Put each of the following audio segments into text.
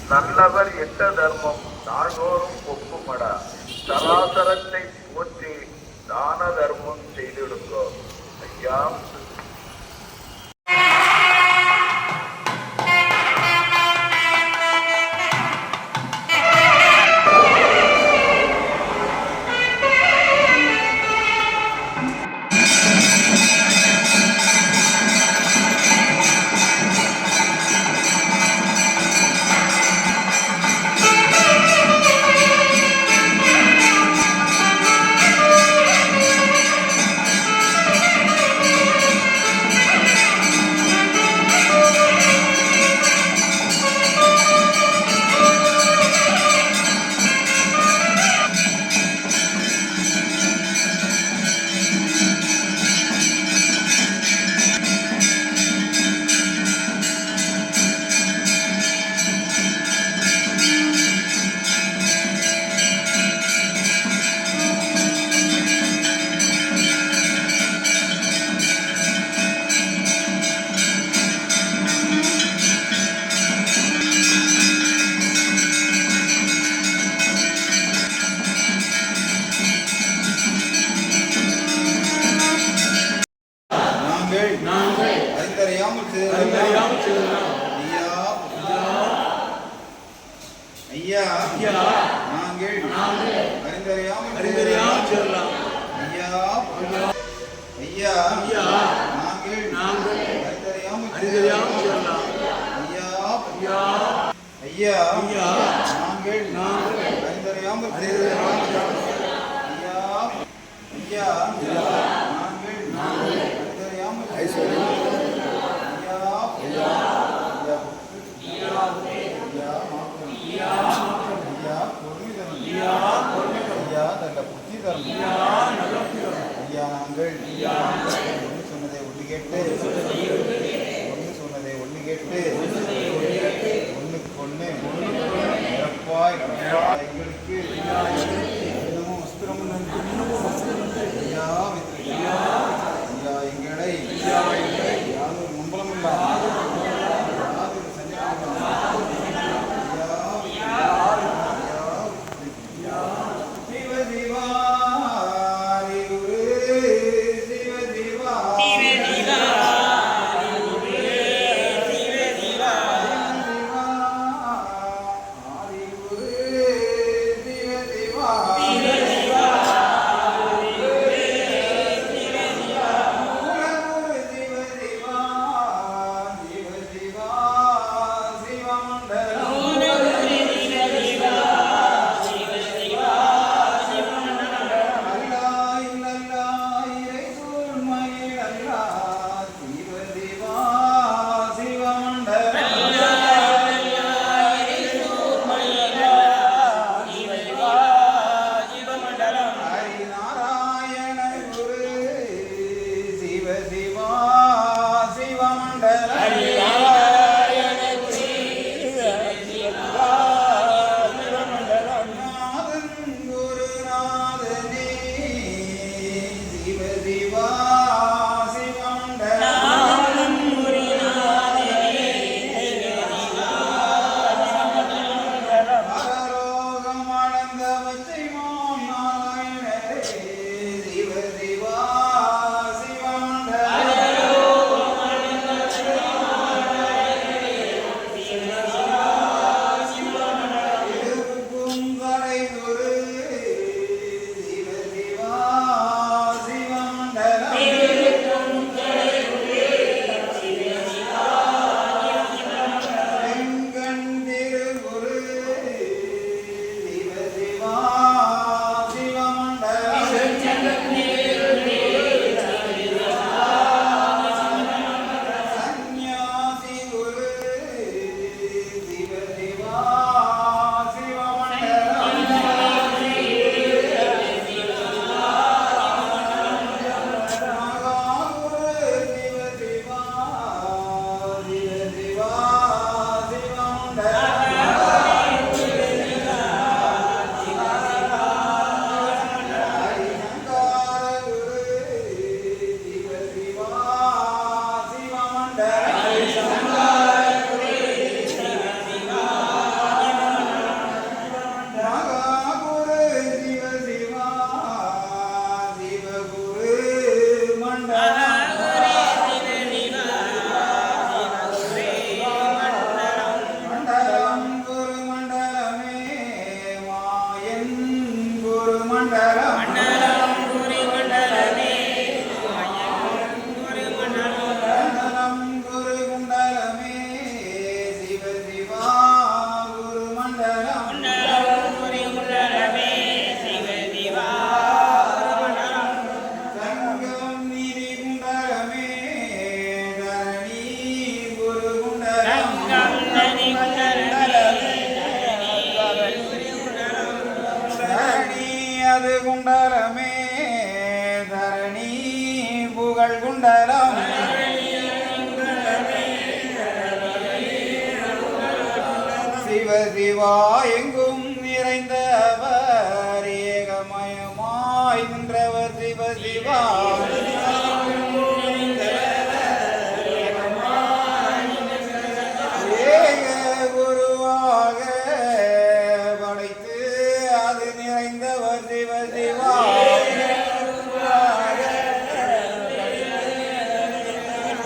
நல்லவர் எட்ட தர்மம் நாள்தோறும் ஒப்புமடா. சராசரத்தை போற்றி தான தர்மம் செய்திடுங்கோ. ஐயா ஐயா நாங்கள் அறிந்தறியாமல் செல்லலாம். ஐயா ஐயா நாங்கள் அறிந்தறியாமல் செல்லலாம். ஐயா ஐயா நாங்கள் அறிந்தறியாமல் செல்லலாம். ஐயா ஐயா நாங்கள் அறிந்தறியாமல் செல்லலாம். சொன்னதை ஒன்று கேட்டு ஒன்றுக்கு ஒன்று நிரப்பாய் எங்களுக்கு இன்னமும் வஸ்திரமும் ஐயா ஐயா எங்களை யாரும் நம்பலம் அது குண்டலமே தரணி புகழ் குண்டலம் சிவ சிவா எங்கும் நிறைந்தவர் ஏகமயமாய் நின்றவர் சிவ சிவா ஏக குருவாக படைத்து அது நிறைந்தவர் சிவ சிவா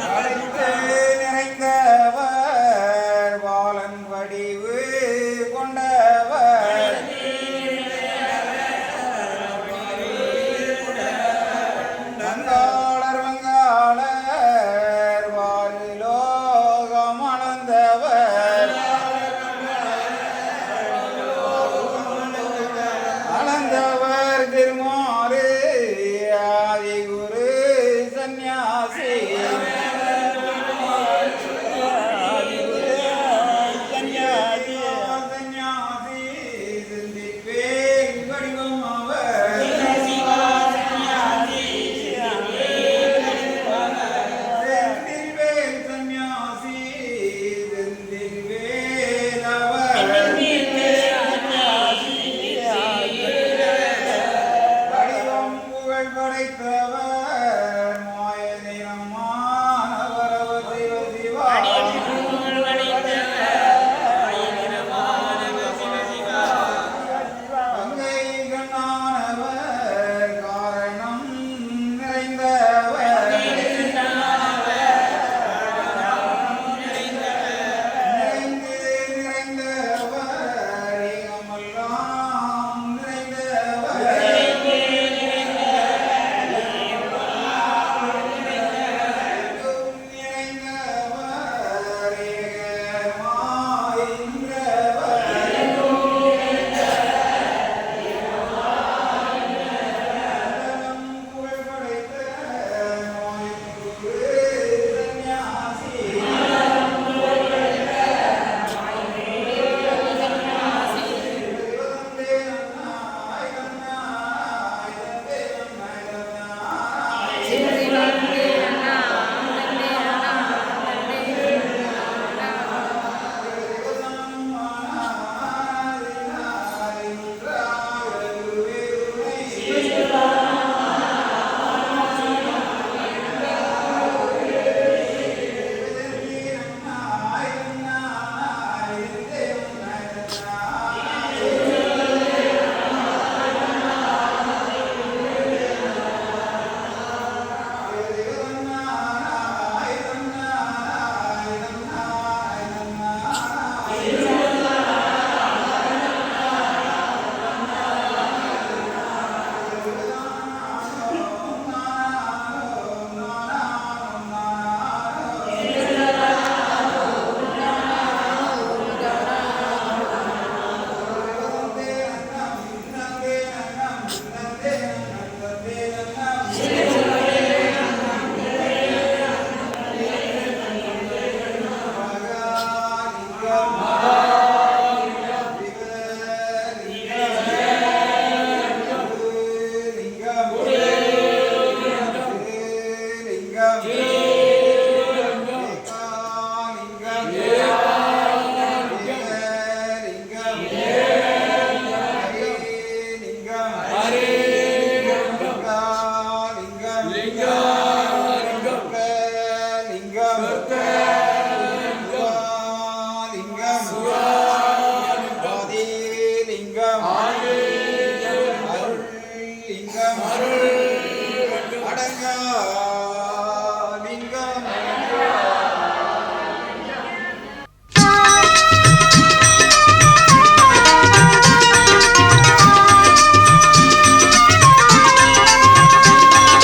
படைத்து நிறைந்தவர் பாலன் வடிவு கொண்டவர் வங்காளர் வங்காளர் வாரிலோகம் அளந்தவர் அளந்தவர் திருமாறு ஆதி குரு சந்நியாசி சந்நியாசி சிந்திப்பேன் வடிவம் அவர் செந்தில்வேல் சந்நியாசி செந்தில்வேல் அவர் வடிவம் புகழ் படைத்தவர் மாய நிறமானவர் அவர் சிவ சிவா கங்கை கண்ணானவர் காரணம் நிறைந்தவர் நிறைந்தவர் ஏகமெல்லாம் நிறைந்தவர் நிறைந்தவர் ஏகமாய் நின்றவர் புகழ் படைத்த குரு சந்நியாசி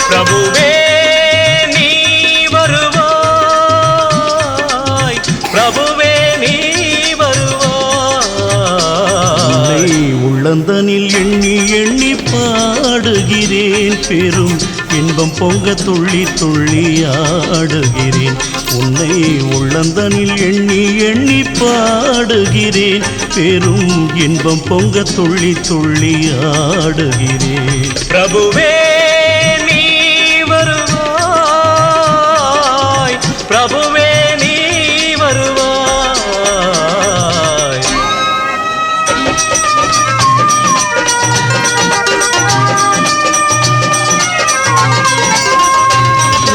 பிரபுவே நீ வருவாய், பிரபுவே நீ வருவாய். உள்ளந்தனில் எண்ணி எண்ணி பாடுகிறேன் பெரும் இன்பம் பொங்க துள்ளி துள்ளி ஆடுகிறேன். உன்னை உள்ளந்தனில் எண்ணி எண்ணி பாடுகிறேன். பெரும் இன்பம் பொங்க துள்ளி துள்ளி ஆடுகிறேன். பிரபுவே நீ வருவாய், பிரபுவே நீ வருவாய்.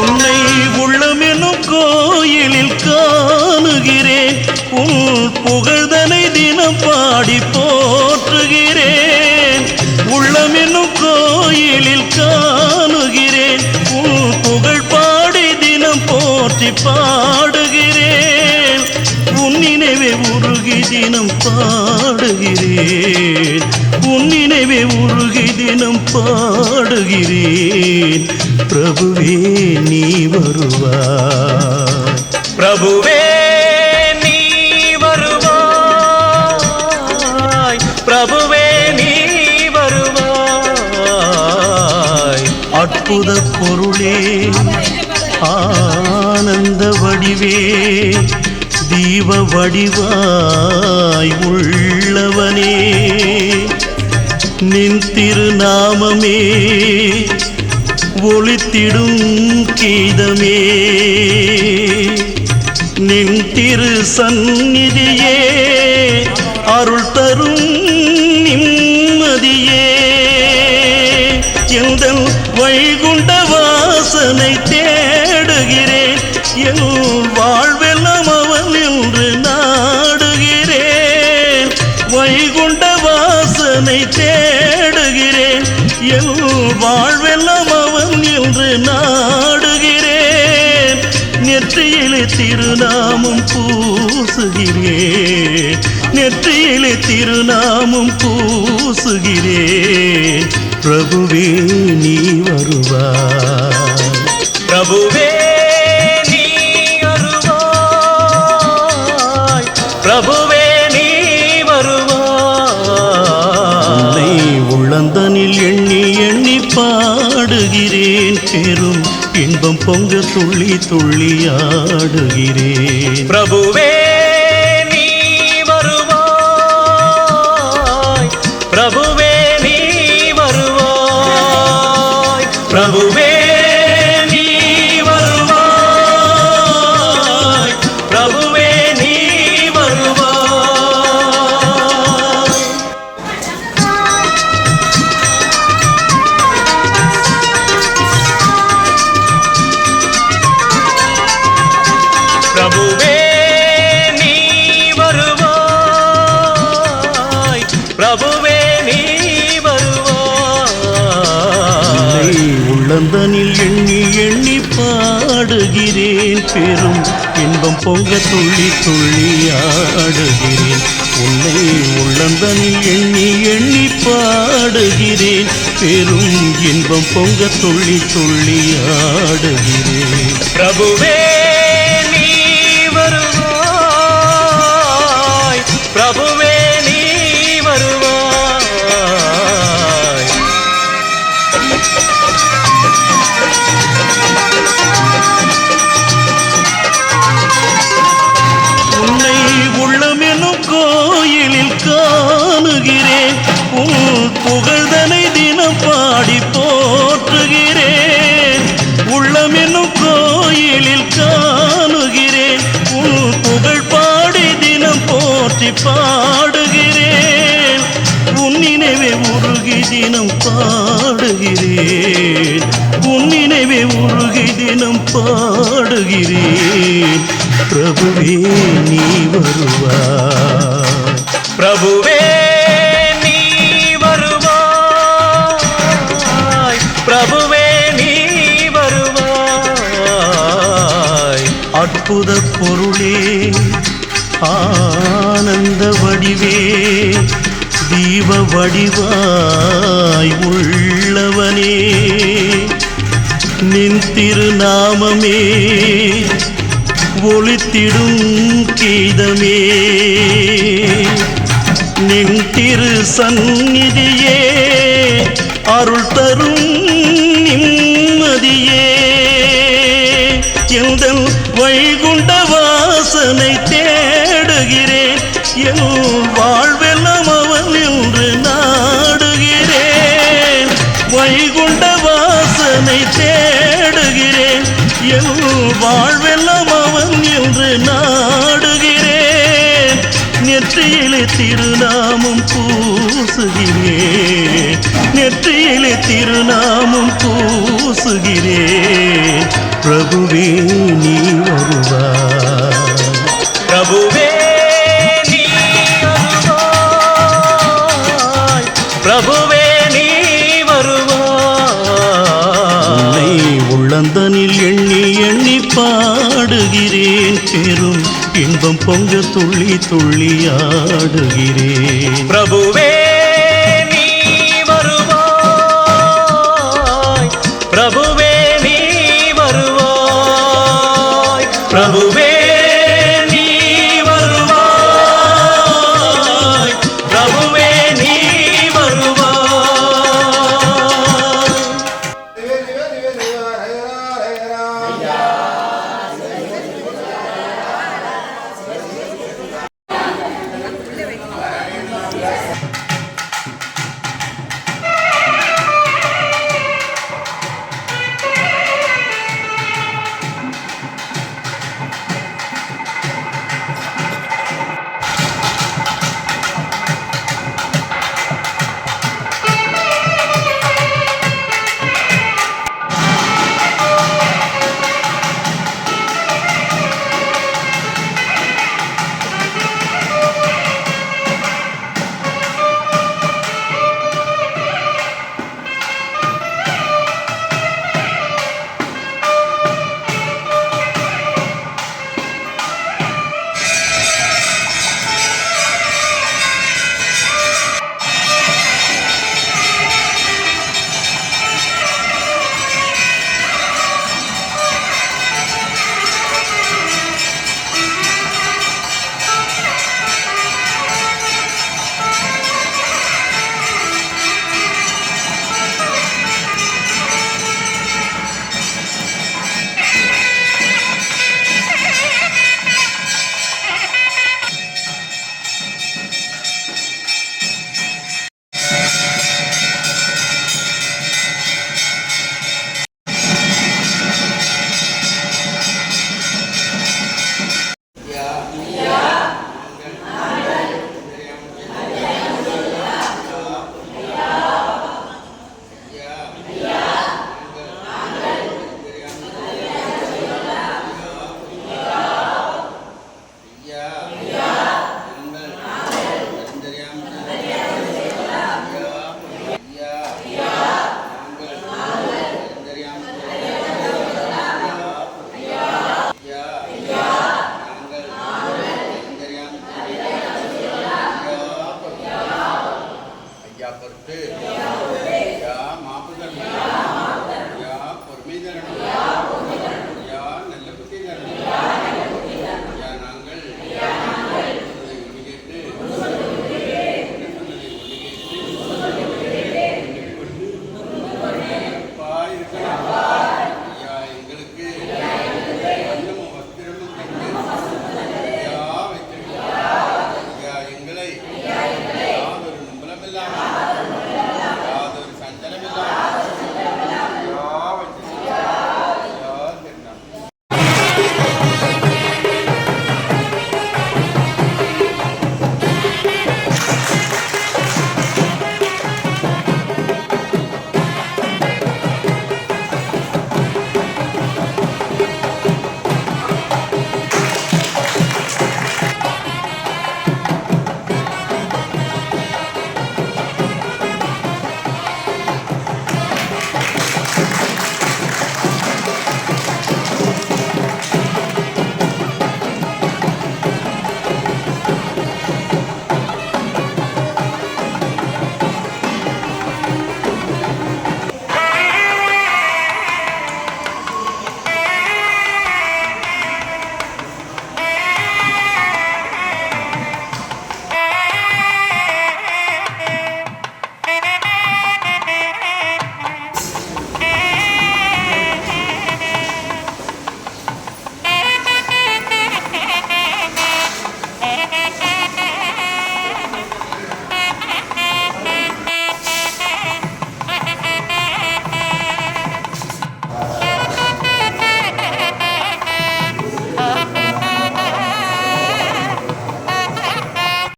உன்னை உள்ளமெனும் கோயிலில் காணுகிறேன். உன் புகழ்தனை தினம் பாடி போற்றுகிறேன். உள்ளமெனும் கோயிலில் காணுகிறேன். உன் புகழ் பாடி தினம் போற்றி பாடுகிறேன். உன் நினைவே உருகி தினம் பாடுகிறேன். உன் நினைவே உருகி தினம் பாடுகிறேன். பிரபுவே நீ வருவாய், பிரபுவே நீ வருவாய், பிரபுவே நீ வருவாய். அற்புத பொருளே, ஆனந்த வடிவே, தீப வடிவாய் உள்ளவனே, நின் திருநாமமே ஒளித்திடும் கீதமே. நின் திரு சந்நிதியே அருள் தரும் நிம்மதியே. எந்தன் வைகுண்ட வாசனை தேடுகிறேன். என் வாழ்வெல்லாம் அவன் என்று நாடுகிறேன். வைகுண்ட வாசனை தேடுகிறேன். என் வாழ்வெல்லாம் அவன் என்று நாடுகிறேன். நெற்றியிலே திருநாமம் பூசுகிறேன். நெற்றியிலே திருநாமம் பூசுகிறேன். பிரபுவே நீ வருவாய், பிரபுவே நீ வருவாய், பிரபுவே நீ வருவாய். உன்னை உள்ளந்தனில் எண்ணி எண்ணி பாடுகிறேன். பெரும் இன்பம் பொங்க துள்ளி துள்ளி ஆடுகிறேன். பிரபுவே நீ வருவாய், பிரபுவே நீ வருவாய், பிரபுவே நீ வருவாய், பிரபுவே நீ வருவாய். பிரபுவே நீ வருவாய், பிரபுவே நீ வருவாய். உள்ளந்தனில் எண்ணி எண்ணி பாடுகிறேன். பெரும் இன்பம் பொங்க துள்ளி துள்ளி ஆடுகிறேன். உன்னை உள்ளந்தனில் எண்ணி எண்ணி பாடுகிறேன். பெரும் இன்பம் பொங்க துள்ளி துள்ளி ஆடுகிறேன். பிரபுவே நீ வருவாய், பிரபுவே நீ வருவாய். உன்னை உள்ளமெனும் கோயிலில் காணுகிறேன். உன் புகழ்தனை தினம் பாடி போற்றுகிறேன். உள்ளமெனும் கோயிலில் காணுகிறேன். உன் புகழ் பாடி தினம் போற்றி பாடுகிறேன். உன் நினைவே உருகி தினம் பாடுகிறேன். உன் நினைவே உருகி தினம் பாடுகிறேன். பிரபுவே நீ வருவாய், பிரபுவே நீ வருவாய், பிரபுவே நீ வருவாய். அற்புத பொருளே, ஆனந்த வடிவே, தீப வடிவாய் உள்ளவனே, நின் திருநாமமே ஒளித்திடும் கீதமே. நின் திரு சந்நிதியே அருள் தரும் நிம்மதியே. வைகுண்ட வாசனை தேடுகிறேன் என் வாழ்வெல்லாம் அவன் என்று நாடுகிறேன் வைகுண்ட வாசனை தேடுகிறேன் என் வாழ்வெல்லாம் அவன் என்று நாடுகிறேன் நெற்றியிலே திருநாமம் பூசுகிறேன் நெற்றியிலே திருநாமம் பூசுகிறேன் பிரபுவே நீ வருவாய் பிரபுவே நீ வருவாய் பிரபுவே நீ வருவாய் உன்னை உள்ளந்தனில் எண்ணி எண்ணி பாடுகிறேன் பெரும் இன்பம் பொங்க துள்ளி துள்ளி ஆடுகிறேன் பிரபுவே